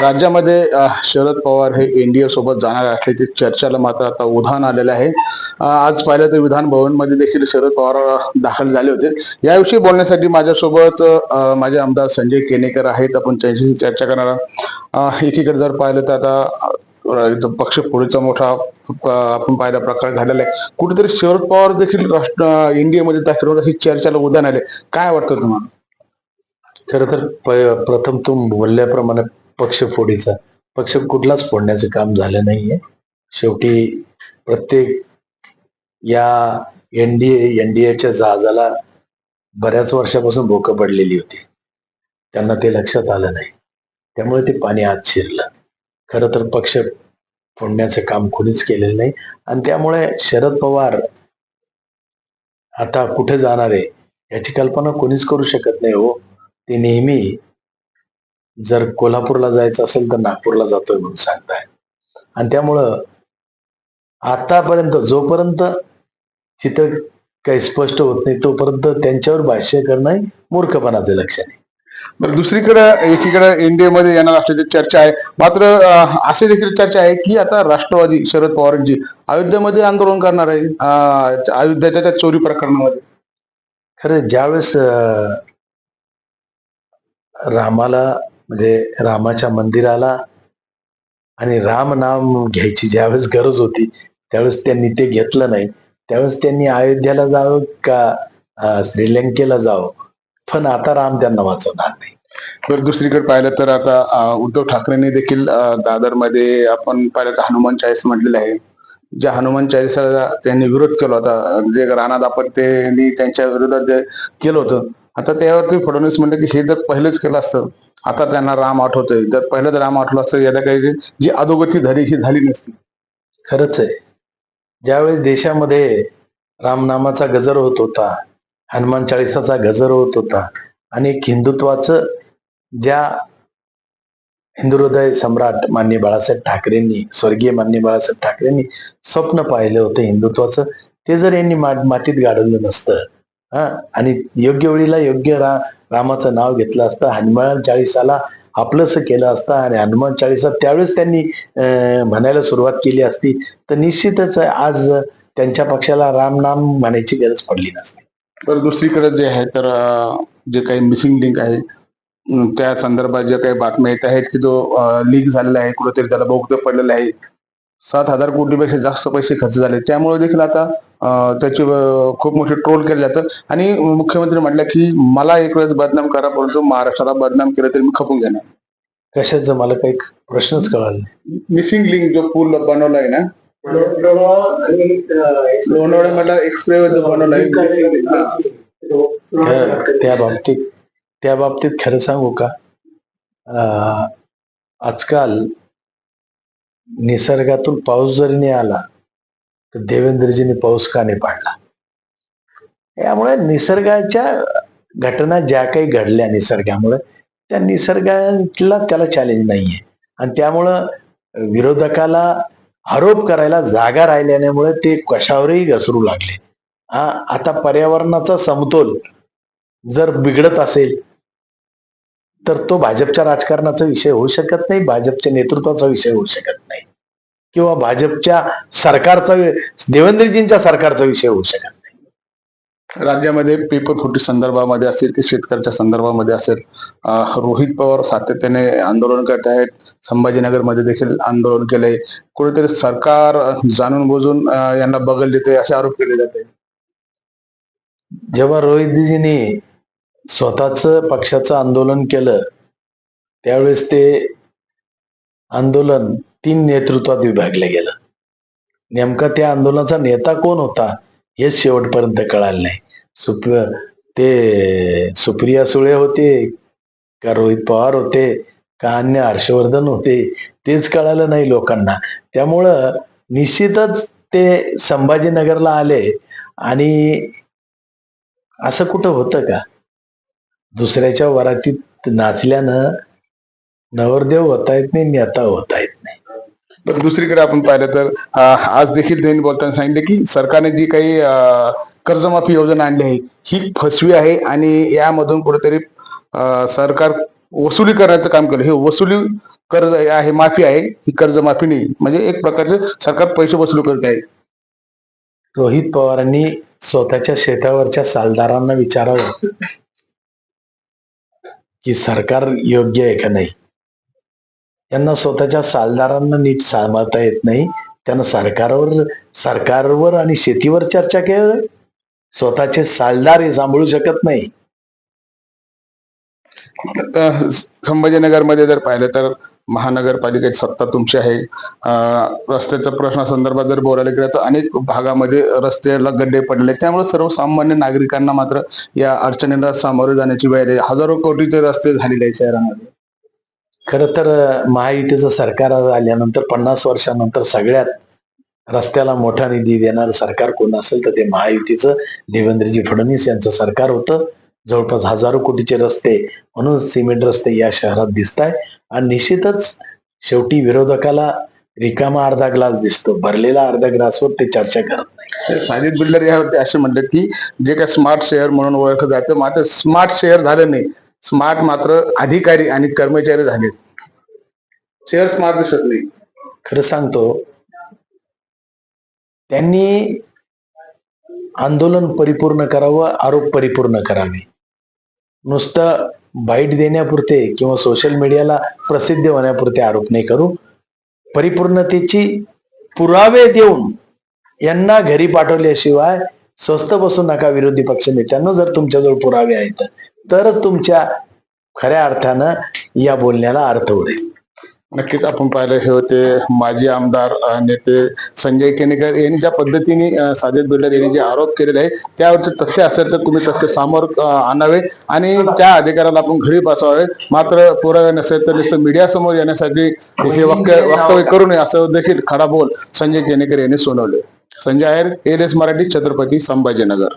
राज्यामध्ये शरद पवार हे एनडीए सोबत जाणार असल्याची चर्चेला मात्र आता उधाण आलेलं आहे. आज पाहिलं तर विधान भवन मध्ये देखील शरद पवार दाखल झाले होते. याविषयी बोलण्यासाठी माझ्यासोबत माझे आमदार संजय केनेकर आहेत. आपण त्यांच्याशी चर्चा करणार आहोत. एकीकडे जर पाहिलं तर आता इथं पक्ष फोडीचा मोठा आपण पाहिला प्रकार झालेला आहे. कुठेतरी शरद पवार देखील इंडियामध्ये दाखल होत अशी चर्चेला उधाण आले. काय वाटतं तुम्हाला? खर तर प्रथम तुम्ही बोलल्याप्रमाणे पक्ष फोडीचा पक्ष कुठलाच फोडण्याचं काम झालं नाहीये. शेवटी प्रत्येक या एनडीएच्या जहाजाला बऱ्याच वर्षापासून भोकं पडलेली होती. त्यांना ते लक्षात आलं नाही, त्यामुळे ते पाणी आत शिरलं. खरं तर पक्ष फोडण्याचं काम कोणीच केलेलं नाही आणि त्यामुळे शरद पवार आता कुठे जाणार आहे याची कल्पना कोणीच करू शकत नाही. हो, ते नेहमी जर कोल्हापूरला जायचं असेल तर नागपूरला जातोय म्हणून सांगताय आणि त्यामुळं आतापर्यंत जोपर्यंत चित्र काही स्पष्ट होत नाही तोपर्यंत त्यांच्यावर भाष्य करणं मूर्खपणाचं लक्षण आहे. बरं, दुसरीकडे एकीकडे इंडियामध्ये येणार असल्याची चर्चा आहे. मात्र असे देखील चर्चा आहे की आता राष्ट्रवादी शरद पवारांची अयोध्येमध्ये आंदोलन करणार आहे, अयोध्याच्या त्या चोरी प्रकरणामध्ये. खरं ज्यावेळेस रामाला म्हणजे रामाच्या मंदिराला आणि राम नाम घ्यायची ज्यावेळेस गरज होती त्यावेळेस त्यांनी ते घेतलं नाही. त्यावेळेस त्यांनी अयोध्याला जावं का श्रीलंकेला जावं, पण आता राम त्यांना वाचवणार नाही. तर दुसरीकडे पाहिलं तर आता उद्धव ठाकरेंनी देखील दादरमध्ये आपण पाहिलं तर हनुमान चाळीस म्हटलेलं आहे. ज्या हनुमान चाळीसाला त्यांनी विरोध केला होता, जे राणा दाम्पत्यांनी त्यांच्या विरोधात जे केलं होतं, आता त्यावरती फडणवीस म्हणले की हे जर पहिलेच केलं असतं आता त्यांना राम आठवतोय. जर पहिलं राम आठवलं असतं याला काही जी अधोगती झाली ही झाली नसती. खरंच आहे, ज्यावेळेस देशामध्ये रामनामाचा गजर होत होता, हनुमान चाळीसाचा गजर होत होता आणि एक हिंदुत्वाचं ज्या हिंदू हृदय सम्राट माननीय बाळासाहेब ठाकरेंनी, स्वर्गीय माननीय बाळासाहेब ठाकरेंनी स्वप्न पाहिलं होतं हिंदुत्वाचं, ते जर यांनी मातीत गाडवलं नसतं आणि योग्य वेळीला योग्य रामाचं नाव घेतलं असतं, हनुमान चाळीसाला आपलंस केलं असतं आणि हनुमान चाळीसा त्यावेळेस त्यांनी म्हणायला सुरुवात केली असती तर निश्चितच आज त्यांच्या पक्षाला राम नाम म्हणायची गरज पडली नसती. तर दुसरीकडे जे आहे तर जे काही मिसिंग लिंक आहे त्या संदर्भात ज्या काही बातम्या येत आहेत की तो लीक झालेला आहे, कुठेतरी त्याला बोगदं पडलेलं आहे. 7,000 कोटीपेक्षा जास्त पैसे खर्च झाले. त्यामुळे देखील आता त्याची खूप मोठी ट्रोल केलं जातं आणि मुख्यमंत्री म्हटलं की मला एक वेळेस बदनाम करा, परंतु महाराष्ट्राला बदनाम केलं तरी मी खपून घेणार. कशाचं मला काही प्रश्नच कळाला नाही. मिसिंग लिंक जो पूल बनवलाय ना, लोणावळा एक्सप्रेस जो बनवलाय, त्या बाबतीत खरं सांगू का, आजकाल निसर्गातून पाऊस जरी नाही आला तर देवेंद्रजींनी पाऊस का नाही पाडला. यामुळे निसर्गाच्या घटना ज्या काही घडल्या निसर्गामुळे त्या निसर्गाला त्याला चॅलेंज नाहीये आणि त्यामुळं विरोधकाला आरोप करायला जागा राहिल्यामुळे ते कशावरही घसरू लागले. आता पर्यावरणाचा समतोल जर बिघडत असेल तर तो भाजपच्या राजकारणाचा विषय होऊ शकत नाही, भाजपच्या नेतृत्वाचा विषय होऊ शकत नाही किंवा भाजपच्या सरकारचा देवेंद्रजींच्या सरकारचा विषय होऊ शकत नाही. राज्यामध्ये पेपर फुटी संदर्भामध्ये असेल की शेतकऱ्याच्या संदर्भामध्ये असेल, रोहित पवार सातत्याने आंदोलन करत आहेत. संभाजीनगरमध्ये देखील आंदोलन केलंय. कुठेतरी सरकार जाणून बुजून यांना बगल देते असे आरोप केले जाते. जेव्हा रोहितजींनी स्वतःच पक्षाचं आंदोलन केलं त्यावेळेस ते आंदोलन 3 नेतृत्वात विभागलं गेलं. नेमका त्या आंदोलनाचा नेता कोण होता हेच शेवटपर्यंत कळालं नाही. ते सुप्रिया सुळे होते का रोहित पवार होते का अन्य हर्षवर्धन होते तेच कळालं नाही लोकांना. त्यामुळं निश्चितच ते संभाजीनगरला आले आणि असं कुठं होतं का, दुसऱ्याच्या वरातीत नाचल्यानं नवरदेव होता येत नाही, नेता होता येत नाही. तर दुसरीकडे आपण पाहिलं तर आज देखील त्यांनी बोलताना सांगितले की सरकारने जी काही कर्जमाफी योजना आणली आहे ही फसवी आहे आणि यामधून कुठेतरी सरकार वसुली करण्याचं काम केलं. हे वसुली कर्ज आहे माफी आहे, ही कर्जमाफी नाही. म्हणजे एक प्रकारचे सरकार पैसे वसूल करत आहे. रोहित पवारांनी स्वतःच्या शेतावरच्या सालदारांना विचारावं की सरकार योग्य आहे का नाही. त्यांना स्वतःच्या सालदारांना नीट सांभाळता येत नाही. त्यांना सरकारवर आणि शेतीवर चर्चा केली. स्वतःचे सालदार हे सांभाळू शकत नाही. आता संभाजीनगरमध्ये जर पाहिलं तर महानगरपालिकेची सत्ता तुमची आहे. रस्त्याच्या प्रश्नासंदर्भात जर बोलायला गेलं तर अनेक भागामध्ये रस्त्याला गड्डे पडले, त्यामुळे सर्वसामान्य नागरिकांना मात्र या अडचणीला सामोरे जाण्याची वेळ आहे. हजारो कोटीचे रस्ते झालेले आहेत शहरामध्ये. खरं तर महायुतीचं सरकार आल्यानंतर 50 वर्षानंतर सगळ्यात रस्त्याला मोठा निधी देणारं सरकार कोण असेल तर ते महायुतीचं देवेंद्रजी फडणवीस यांचं सरकार होतं. जवळपास हजारो कोटीचे रस्ते, म्हणून सिमेंट रस्ते या शहरात दिसत आहे. आणि निश्चितच शेवटी विरोधकाला रिकामा अर्धा ग्लास दिसतो, भरलेला अर्धा ग्लासवर ते चर्चा करत नाही. साजिद बिल्डर यावरती असे म्हणतात की जे काय स्मार्ट शहर म्हणून ओळखलं जातं, मात्र स्मार्ट शहर झालं नाही, स्मार्ट मात्र अधिकारी आणि कर्मचारी झाले. शहर स्मार्ट दिसत नाही. खरं सांगतो, त्यांनी आंदोलन परिपूर्ण करावं, आरोप परिपूर्ण करावे. नुसतं बाईट देण्यापुरते किंवा सोशल मीडियाला प्रसिद्ध होण्यापुरते आरोप नाही करू. परिपूर्णतेची पुरावे देऊन यांना घरी पाठवल्याशिवाय स्वस्थ बसू नका विरोधी पक्ष नेत्यांना. जर तुमच्याजवळ पुरावे आहेत तरच तुमच्या खऱ्या अर्थानं या बोलण्याला अर्थ उरेल. नक्कीच आपण पाहिलं हे होते माजी आमदार नेते संजय केनेकर यांनी ज्या पद्धतीने साजिद बिल्डर यांनी जे आरोप केलेले आहे त्यावरचे तथ्य असेल तर तुम्ही तथ्य समोर आणावे आणि त्या अधिकाऱ्याला आपण घरी बसवावे. मात्र पुरावे नसेल तर नुसतं मीडिया समोर येण्यासाठी हे वक्तव्य करू नये असं देखील खडा बोल संजय केनेकर यांनी सुनावले. संजय आहेर, एलएस मराठी, छत्रपती संभाजीनगर.